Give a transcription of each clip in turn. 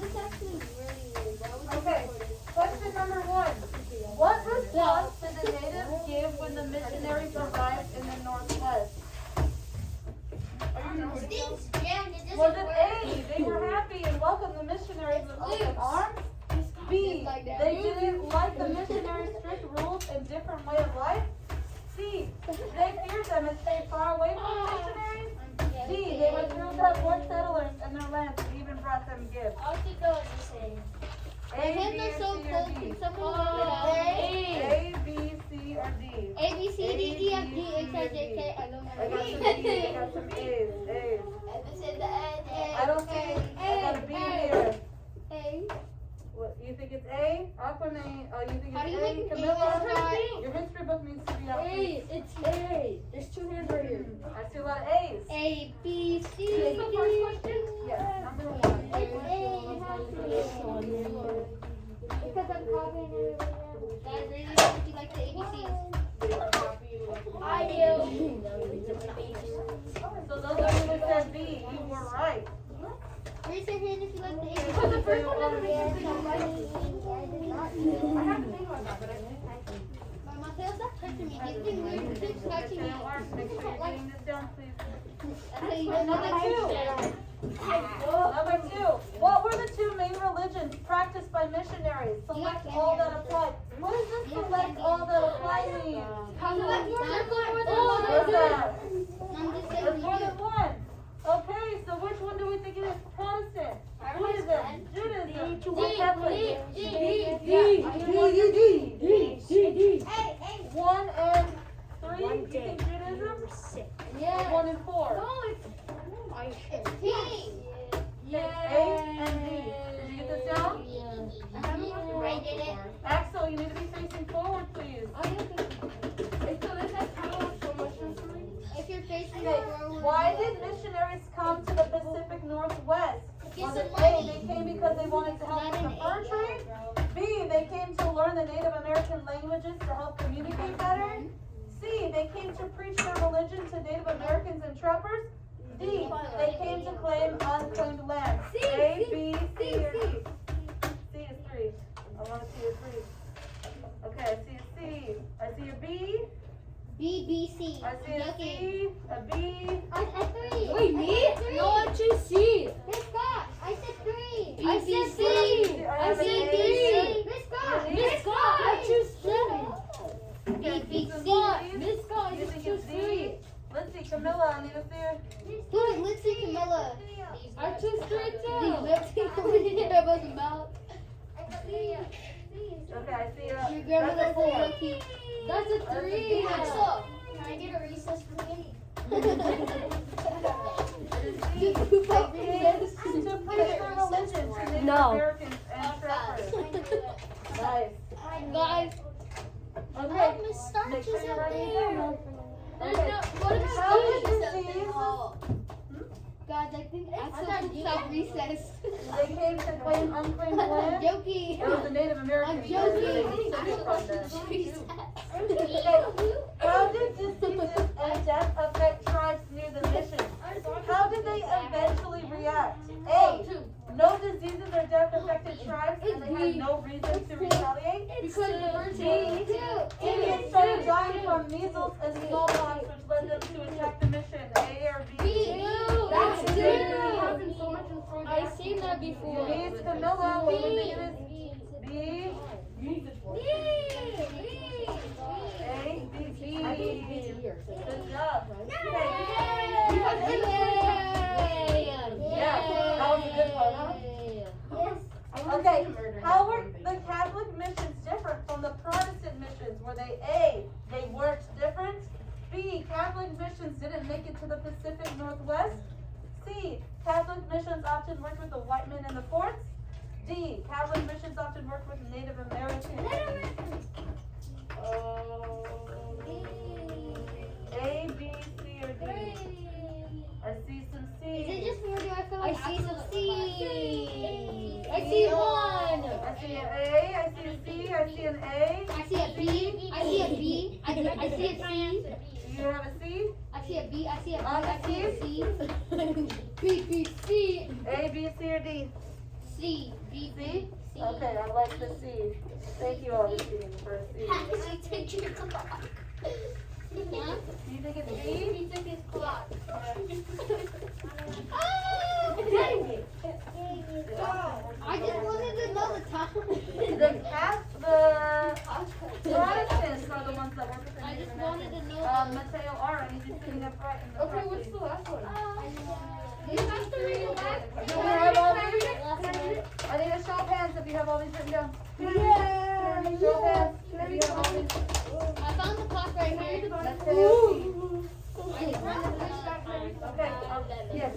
this actually really is. Okay, question number 1. What response did the natives give when the missionaries arrived in the Northwest? Was it A, they were happy and welcomed the missionaries with open arms? B, they didn't like the missionaries' strict rules and different way of life? C, they feared them and stayed far away from the missionaries? D, they were thrilled to have more settlers in their lands and even brought them gifts. I'll take those the same. A, B, or C, or D? A, B, C, or D? A, B, C, D, E, F, G, H, I, J, K. I don't know. I got some D's, I got some A's, A's. I don't see, I got a B here. A. What, you think it's A? Aquaman, oh, you think How do you it's make A? an Camilla? A? Your history book needs to be out. A, it's A. There's 2 hands right here. I see a lot of A's. A, B, C, Is this the first question? Yes, number 1. Because I'm copying everybody else. Guys, raise your hand if you like the ABCs. I do. So those of you who said B, you were right. Raise your hand if you like the Okay, ABCs. the first one doesn't make you think I have to think about that, but I think Mateo, stop touching me. Give me weird. Keep scratching me. Make sure you're getting this down, please. Number 2. Number 2. What were the 2 main religions practiced by missionaries? Select all that apply. What does this select all that apply mean? What is that? There's more than one. Okay, so which one do we think it is? Protestant, Buddhism, Judaism, or Catholic? D. 1 and 3. You think Judaism? Yeah. 1 and 4. T. A and D. Did you get this down? I did it. Axel, you need to be facing forward, please. If you're facing Okay, forward. why did missionaries come to the Pacific Northwest? Get Was it some A, money. they came because they wanted to help with the fur trade? B, they came to learn the Native American languages to help communicate better? C, they came to preach their religion to Native Americans and trappers? D, they came to claim unclaimed land. A, B, C, or D? C is 3. I want to see a 3. Okay, I see a C. I see a B. B, B, C. I see a C, a B. I said 3. Wait, me? No, I choose C. Miss Scott, I said 3. I said C. I said D. Miss Scott. Miss Scott, I choose 3. Okay, B, so C. Miss Scott, I You just think choose it's 3. D? Let's see, Camilla, I need to see her. Who's Lindsay Camilla? I choose 3 too. Lindsay Camilla was a mouth. Okay, I see her. Your grandmother That's a said 4. lucky. That's a 3. Axel, can I get a recess for me? Who to preach their religion to Native No. Americans and trappers? Nice. Guys, Okay, Miss Starch make sure is you're up writing it there. down. there's Okay. no. What is How C? did disease? Guys, I think Axel took some recess. They came to claim unclaimed land? Joking. It was the Native Americans. I'm joking. They took it from them. Recess. Okay. How did diseases and death affect tribes near the mission? How did they eventually react? A. No diseases or death affected tribes and they had no reason to retaliate. Because B. Indians started dying from measles and smallpox, which led them to attack the mission. A or B? That's B. true. I've seen that before. B is Camilla. What do you think it is? B. A. B. B. Good job. Yeah, that was a good one, huh? Okay, how were the Catholic missions different from the Protestant missions? Were they A, they weren't different? B, Catholic missions didn't make it to the Pacific Northwest? C, Catholic missions often worked with the white men in the forts? D, Catholic missions often worked with Native Americans? A, B, C, or D? I see some Is it C's. just me or do I feel I like see some Axel- C. I see 1. I see an A, I see a C, I see an A. I see a B. I see a B. I see a C. Do you have a C? I see a B. I see a B. On the I see a C. B, B, C. A, B, C, or D? C. B. C? C. Okay, I like the C. Thank you, Augustine, for a C. She took your clock. Huh? You think it's C? He took his clock. I just wanted to know the time. The Protestants are the ones that work with the I Native just wanted to Americans. know. Mateo R, and he's just sitting up right in the Okay, front what's seat. the last one? You have to read it back. Do you have all these? I need a show of hands if you have all these written down. Yeah. Show of hands if you have all these. I found the clock right here. Mateo C. I just wanted to know the time. Okay, yes.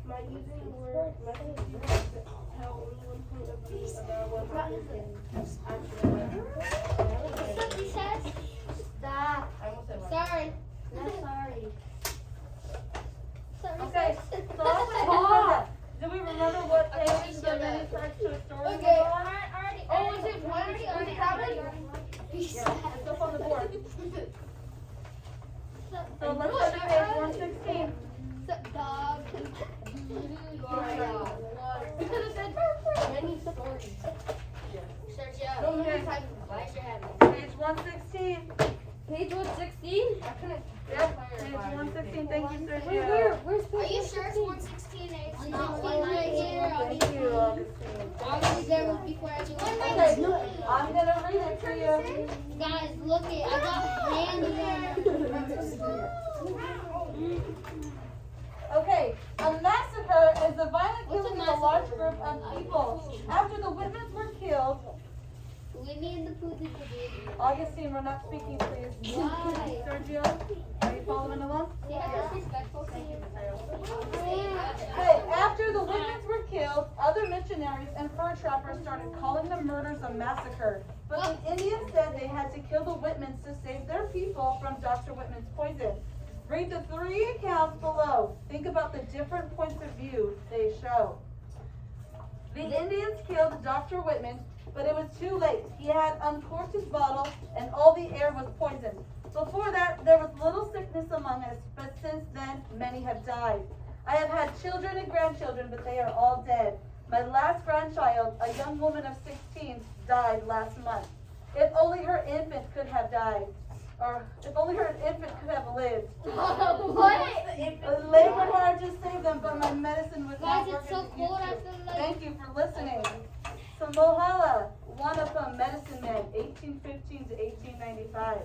By using the word message, you have to tell only one point of view about what happened. What he says? Stop. I almost said one. Sorry. No, sorry. Sorry. Okay, so let's say do we remember what page the many parts to a story Okay. was on? Oh, is it one? Was it seven? Yeah, it's up on the board. So let's go to page 116. Dog. You could have said many stories. Search it Don't up. remember type. Why is your head? Page 116. Page 116? I couldn't. Yep, page 116. Thank you, Sergio. Where's Are you sure it's 116? Thank you, Augustine. I'll read them before I do Okay, it. I'm gonna read it to you. Guys, look it. I got hands there. Okay, a massacre is a violent What's a killing of a large massacre? group of people. After the Whitmans were killed, Winnie and the Pooh did the baby. Augustine, we're not speaking, please. Why? Sergio, are you following along? Yeah, that's respectful to you. Okay, after the Whitmans were killed, other missionaries and fur trappers started calling the murders a massacre. But the Indians said they had to kill the Whitmans to save their people from Dr. Whitman's poison. Read the 3 accounts below. Think about the different points of view they show. The Indians killed Dr. Whitman, but it was too late. He had uncorked his bottle and all the air was poisoned. Before that, there was little sickness among us, but since then, many have died. I have had children and grandchildren, but they are all dead. My last grandchild, a young woman of 16, died last month. If only her infant could have died. Or if only her infant could have lived. I labored hard to save them, but my medicine was not Guys, it's working. so cold. I feel like. Thank you for listening. Samohala, one of them, medicine man, 1815 to 1895.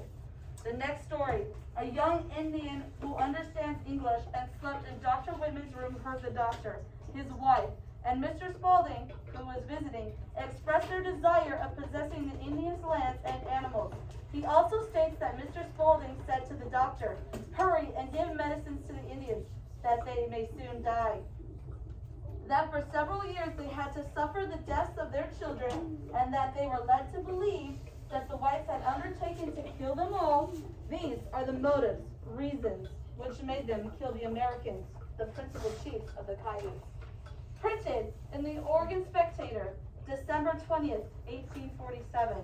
The next story. A young Indian who understands English and slept in Dr. Whitman's room heard the doctor, his wife, and Mr. Spaulding, who was visiting, expressed their desire of possessing the Indians' lands and animals. He also states that Mr. Spaulding said to the doctor, "Hurry and give medicines to the Indians, that they may soon die." That for several years they had to suffer the deaths of their children, and that they were led to believe that the whites had undertaken to kill them all. These are the motives, reasons, which made them kill the Americans, the principal chiefs of the Cayuse. Printed in the Oregon Spectator, December 20th, 1847.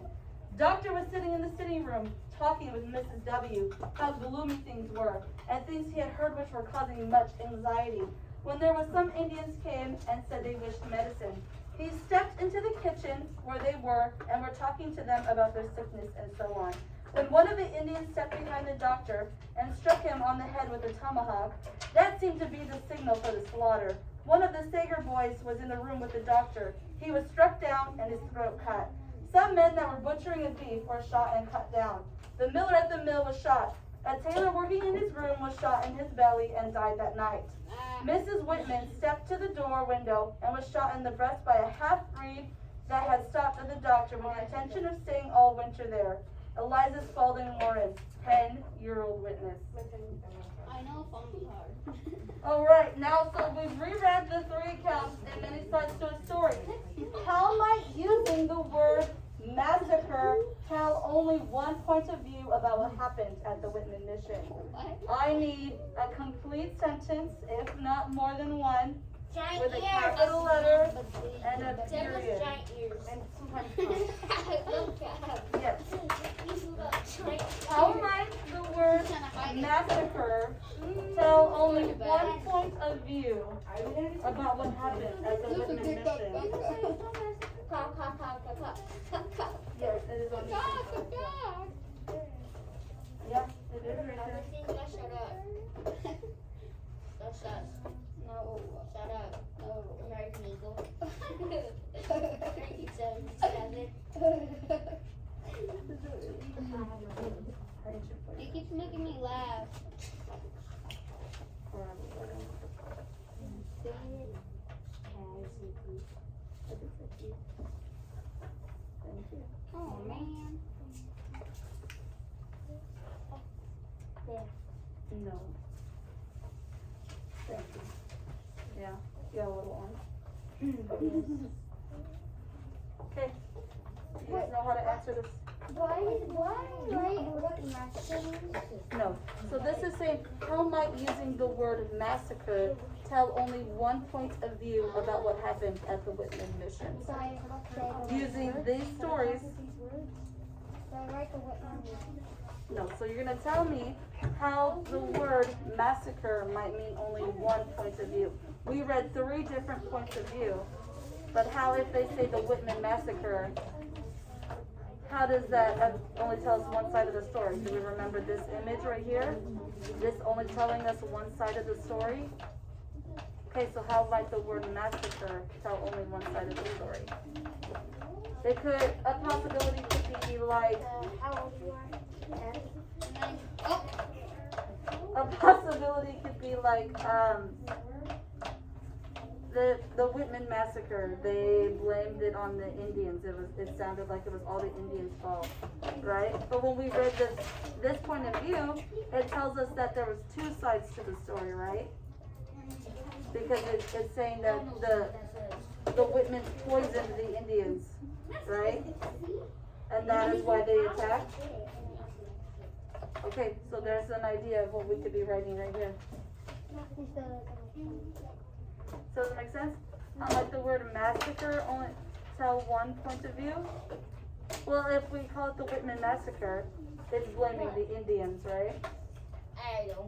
Doctor was sitting in the sitting room talking with Mrs. W. how gloomy things were, and things he had heard which were causing much anxiety. When there was some Indians came and said they wished medicine. He stepped into the kitchen where they were and were talking to them about their sickness and so on. When one of the Indians stepped behind the doctor and struck him on the head with a tomahawk, that seemed to be the signal for the slaughter. One of the Sager boys was in the room with the doctor. He was struck down and his throat cut. Some men that were butchering a beef were shot and cut down. The miller at the mill was shot. A tailor working in his room was shot in his belly and died that night. Mrs. Whitman stepped to the door window and was shot in the breast by a half-breed that had stopped at the doctor with the intention of staying all winter there. Eliza Spaulding Warren, 10-year-old witness. I know phone's hard. All right, now so we've reread the 3 accounts and many sides to a story. How might using the word massacre tell only one point of view about what happened at the Whitman mission? I need a complete sentence, if not more than one, with a capital letter and a period. Giant ears. And sometimes I love cats. yes. Giant How might the word massacre tell only one point of view about what happened at the Whitman mission. Yes, it is on YouTube. Yeah, it is right there. Shut up. Don't shush. No. Shut up. No. American Eagle. 37. It keeps making me laugh. Oh man. No. Thank you. Yeah, you got a little on. Okay. You guys know how to answer this? No. So this is saying, how might using the word massacre tell only one point of view about what happened at the Whitman mission? Using these stories. No, so you're going to tell me how the word massacre might mean only one point of view. We read 3 different points of view, but how if they say the Whitman massacre, how does that only tell us one side of the story? Do we remember this image right here? This only telling us one side of the story? Okay, so how might the word massacre tell only one side of the story? It could, a possibility could be like, a possibility could be like, the Whitman massacre, they blamed it on the Indians. It sounded like it was all the Indians' fault, right? But when we read this point of view, it tells us that there was 2 sides to the story, right? Because it's saying that the Whitmans poisoned the Indians, right? And that is why they attacked. Okay, so there's an idea of what we could be writing right here. So does it make sense? How might the word massacre only tell one point of view? Well, if we call it the Whitman massacre, it's blaming the Indians, right?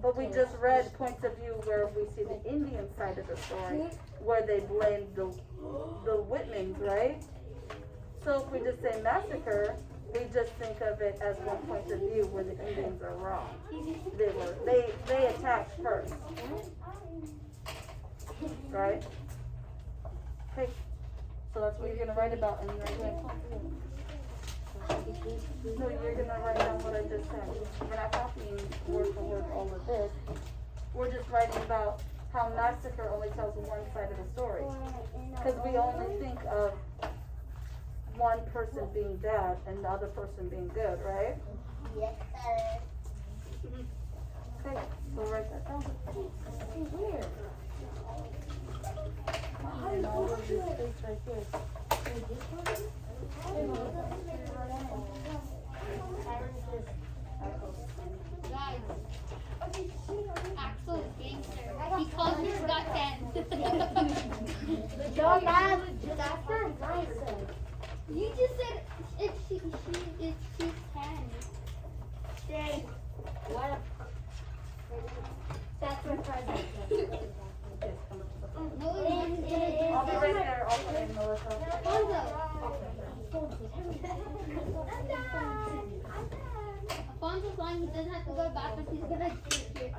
But we just read points of view where we see the Indian side of the story, where they blamed the Whitmans, right? So if we just say massacre, we just think of it as one point of view where the Indians are wrong. They attacked first. Right? Okay. So that's what you're gonna write about in right here. No, you're gonna write down what I just said. We're not copying word for word all of this. We're just writing about how massacre only tells one side of the story. Because we only think of one person being bad and the other person being good, right? Yes, sir. Okay, so write that down. Weird. And all of this space right here. Guys, Axel is gangster. He calls me Scott 10. Don't laugh. That's not nice. You just said if she's 10. Jay, what? That's my present. No, I'll be right there, also, Melissa. Alfonso's lying. He doesn't have to go to the bathroom. He's gonna sit here.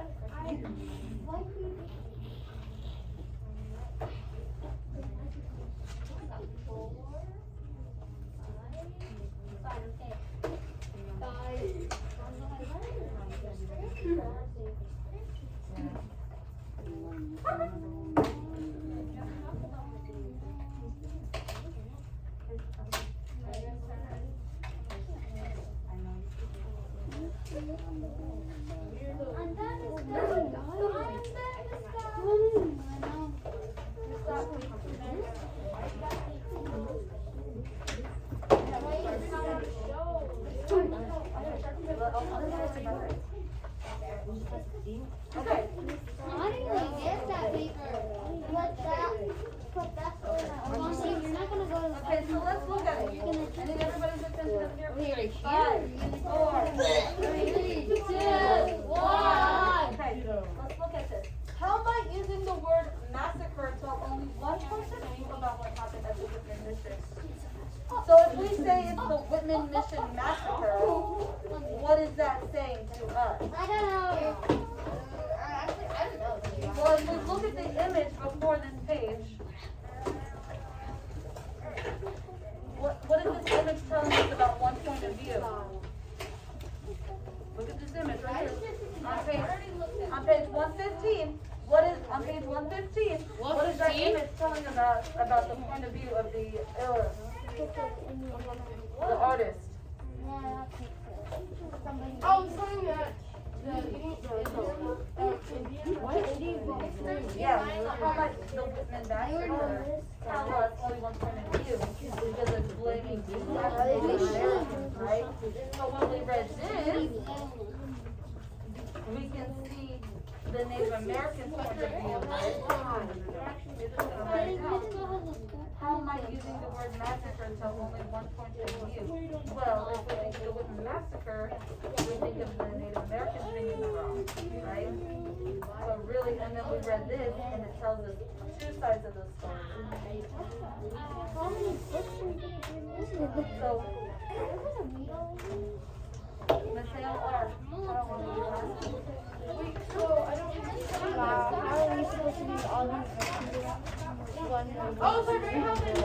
Okay. I didn't even get that paper. Alfonso, you're not gonna go to the Okay, so let's look at it. You're gonna I need everybody's attention up here. Here, 5, 4, 3, 2, 1. massacre, what is that saying to us? I don't know. Actually, I don't know. Well, if we look at the image before this page, what is this image telling us about one point of view? Look at this image right here. On page 115, on page 115, what is that image telling about the point of view of the artist? Oh, it's something that Yeah, how much the Whitman massacre tell us only one point of view because it's blaming the Native Americans, right? But when we read this, we can see the Native American point of view, right? How am I using the word massacre tell only one point of view? Well, if we think of the Whitman massacre, we think of the Native Americans being in the wrong, right? But really, and then we read this, and it tells us two sides of the story. So, Mateo R. Oh, so very helping.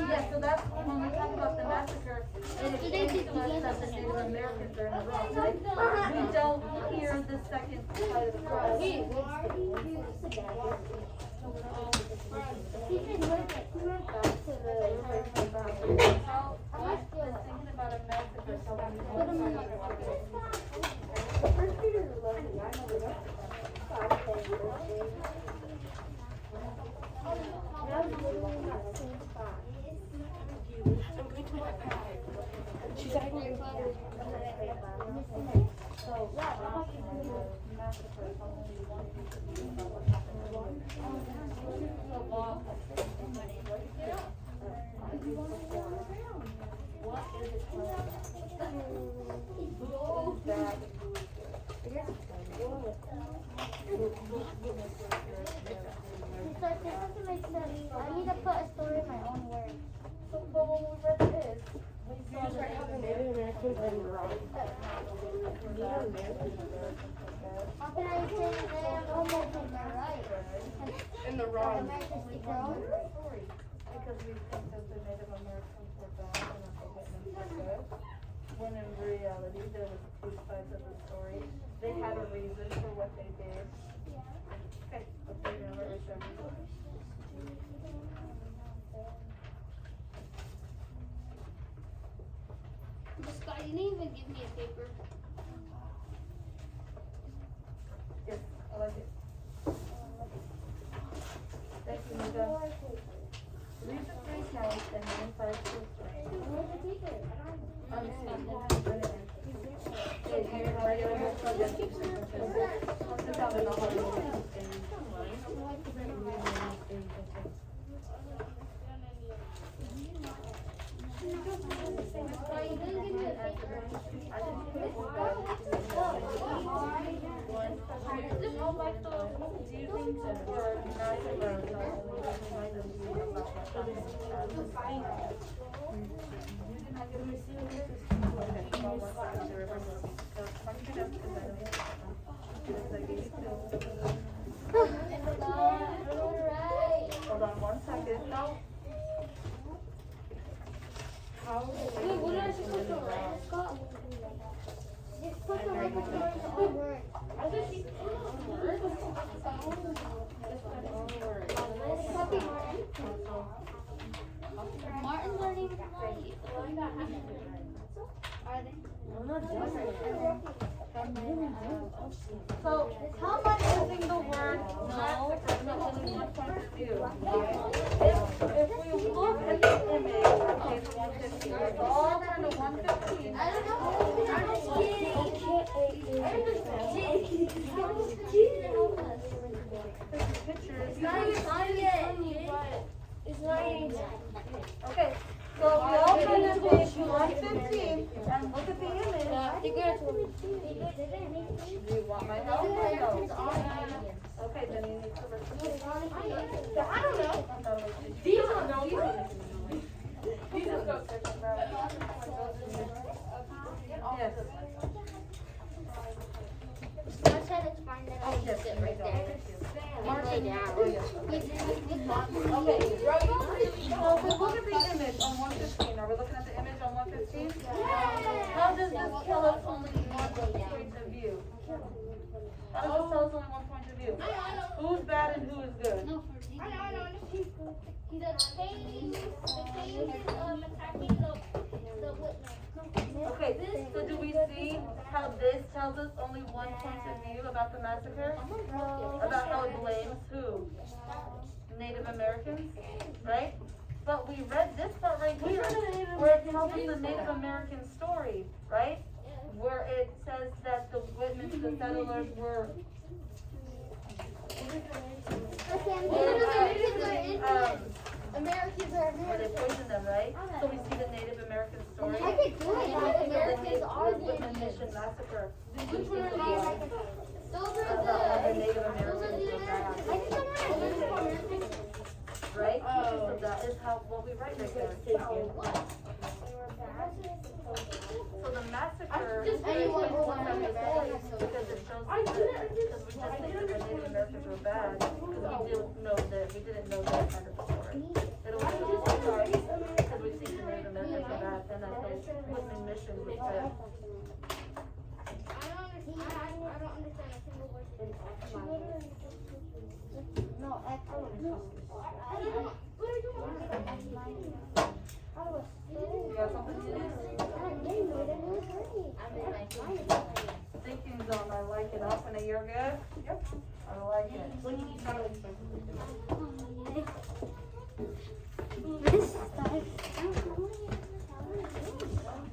Yeah, so that's when we talk about the massacre, it explains to us that the Native Americans are in the wrong, right? We don't hear the second side of the story. How does thinking about a massacre tell me one side of She's actually I need to put a story in my own words. But when we read this, we You saw just start helping Native Americans in the wrong. How can I say that they are almost in the right? In the wrong. Americans speak their own? because we think that the Native Americans were bad and that the Whitmans were good. When in reality, there was two sides of the story. They had a reason for what they did. Okay, but they never assumed. This guy didn't even give me a paper. Yes, I like it. Thank you, Nika. Read the three counts and then 5 to 3. Hold on 1 second. No. Wait, what am I supposed to write, Scott? You're supposed to write the story in your own words. Copy Martin. Martin's learning tonight. Are they? So, how am I using the word massacre to only one point of view? If we look at the image on page 115, let's all turn to 115. I don't know. I'm just kidding. Pictures. It's not even on yet. It's not even. Okay, so we all turn to page 115 and look at the image. Do you want my help or no? Okay, then you need to listen. I don't know. I thought it was These are no. These are looking at the image on 115? How does this tell us only one point of view? How does this tell us only one point of view? Who's bad and who is good? No, for these. The Canes attacking the Whitman. Okay, so do we see how this tells us only one point of view about the massacre? About how it blames who? Native Americans, right? But we read this part right here, where it tells us the Native American story, right? Where it says that the Whitmans, the settlers, were Americans are where they poisoned them, right? So we see the Native American story. I could do it. The Americans are Whitman Mission massacre. Which one are these? Those are About how the the. Native Those are Americans the were bad. I think I'm American. Right? So that is how what we write right there. So the massacre is anyone who one that we say because it shows that because we just think that the Native Americans were bad because we didn't know that kind of story. It was because we think the Native Americans were bad and that those Whitman mission was bad. I don't understand a single word. No, You got something to do? Thinking zone, I like it. Off in a year good? Yep. I like it.